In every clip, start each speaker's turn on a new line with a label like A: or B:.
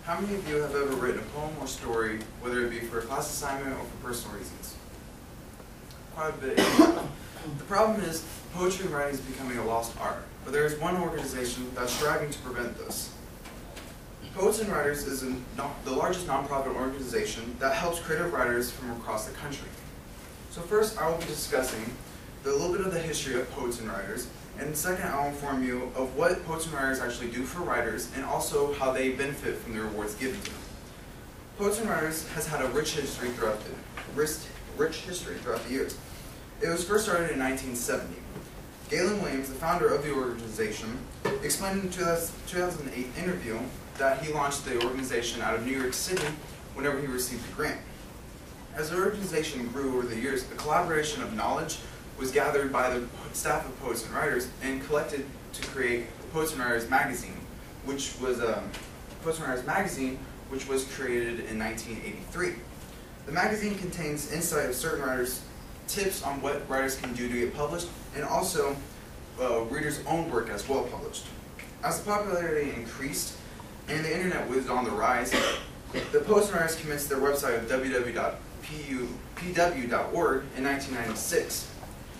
A: How many of you have ever written a poem or story, whether it be for a class assignment or for personal reasons? Quite a bit. The problem is, poetry and writing is becoming a lost art, but there is one organization that's striving to prevent this. Poets and Writers is the largest nonprofit organization that helps creative writers from across the country. So first, I will be discussing a little bit of the history of poets and writers, and second, I will inform you of what poets and writers actually do for writers, and also how they benefit from the rewards given to them. Poets and Writers has had a rich history throughout the years. It was first started in 1970. Galen Williams, the founder of the organization, explained in a 2008 interview that he launched the organization out of New York City whenever he received a grant. As the organization grew over the years, the collaboration of knowledge was gathered by the staff of Poets and Writers and collected to create Poets and Writers magazine, which was created in 1983. The magazine contains insight of certain writers, tips on what writers can do to get published, and also readers' own work as well published. As the popularity increased and the internet was on the rise, the Poets and Writers commenced their website of www.pw.org in 1996.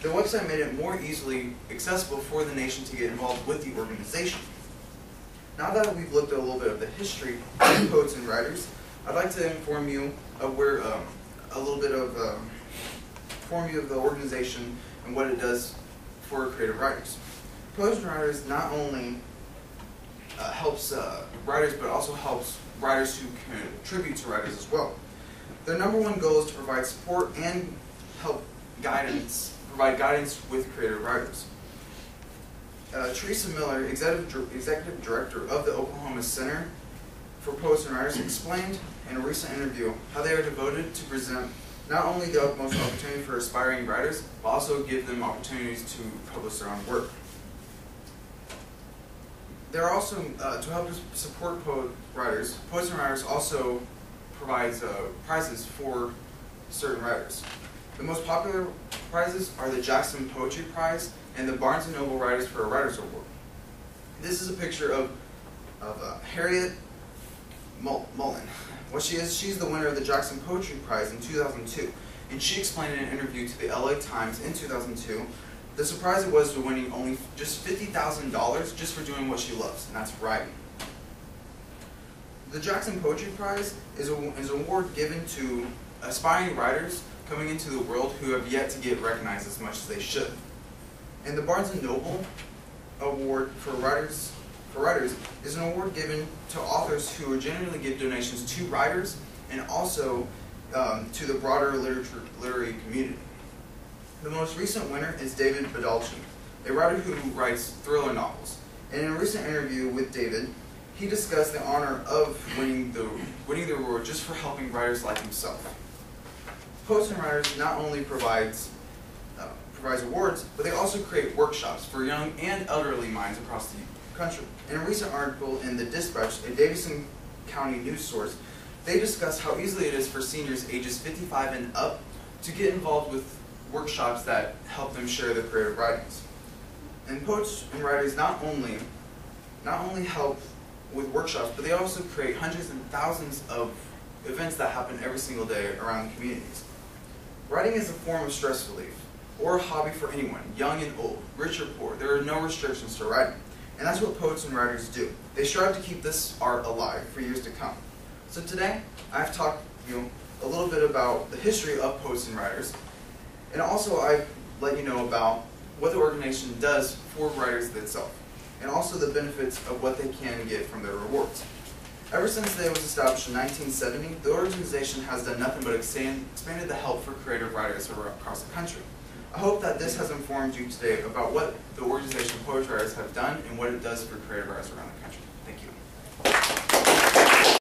A: The website made it more easily accessible for the nation to get involved with the organization. Now that we've looked at a little bit of the history of Poets and Writers, I'd like to inform you of the organization and what it does for creative writers. Poets and Writers not only helps writers, but also helps writers who contribute to writers as well. Their number one goal is to provide support and provide guidance with creative writers. Teresa Miller, executive director of the Oklahoma Center for Poets and Writers, explained in a recent interview how they are devoted to present not only the utmost opportunity for aspiring writers, but also give them opportunities to publish their own work. They're also, to help support Poets and Writers also provides prizes for certain writers. The most popular prizes are the Jackson Poetry Prize and the Barnes & Noble Writers for a Writers Award. This is a picture of Harriet Mullen. What she is, she's the winner of the Jackson Poetry Prize in 2002, and she explained in an interview to the LA Times in 2002 the surprise it was to winning only just $50,000 just for doing what she loves, and that's writing. The Jackson Poetry Prize is an award given to aspiring writers coming into the world who have yet to get recognized as much as they should. And the Barnes & Noble Award for Writers is an award given to authors who genuinely give donations to writers and also to the broader literary community. The most recent winner is David Badalchi, a writer who writes thriller novels. And in a recent interview with David, he discussed the honor of winning the award just for helping writers like himself. Poets and Writers not only provides awards, but they also create workshops for young and elderly minds across the country. In a recent article in The Dispatch, a Davidson County news source, they discuss how easily it is for seniors ages 55 and up to get involved with workshops that help them share their creative writings. And Poets and Writers not only help with workshops, but they also create hundreds and thousands of events that happen every single day around the communities. Writing is a form of stress relief, or a hobby for anyone, young and old, rich or poor. There are no restrictions to writing. And that's what Poets and Writers do. They strive to keep this art alive for years to come. So today, I've talked a little bit about the history of Poets and Writers, and also I've let you know about what the organization does for writers itself, and also the benefits of what they can get from their rewards. Ever since it was established in 1970, the organization has done nothing but expanded the help for creative writers across the country. I hope that this has informed you today about what the organization Poets and Writers have done and what it does for creative writers around the country. Thank you.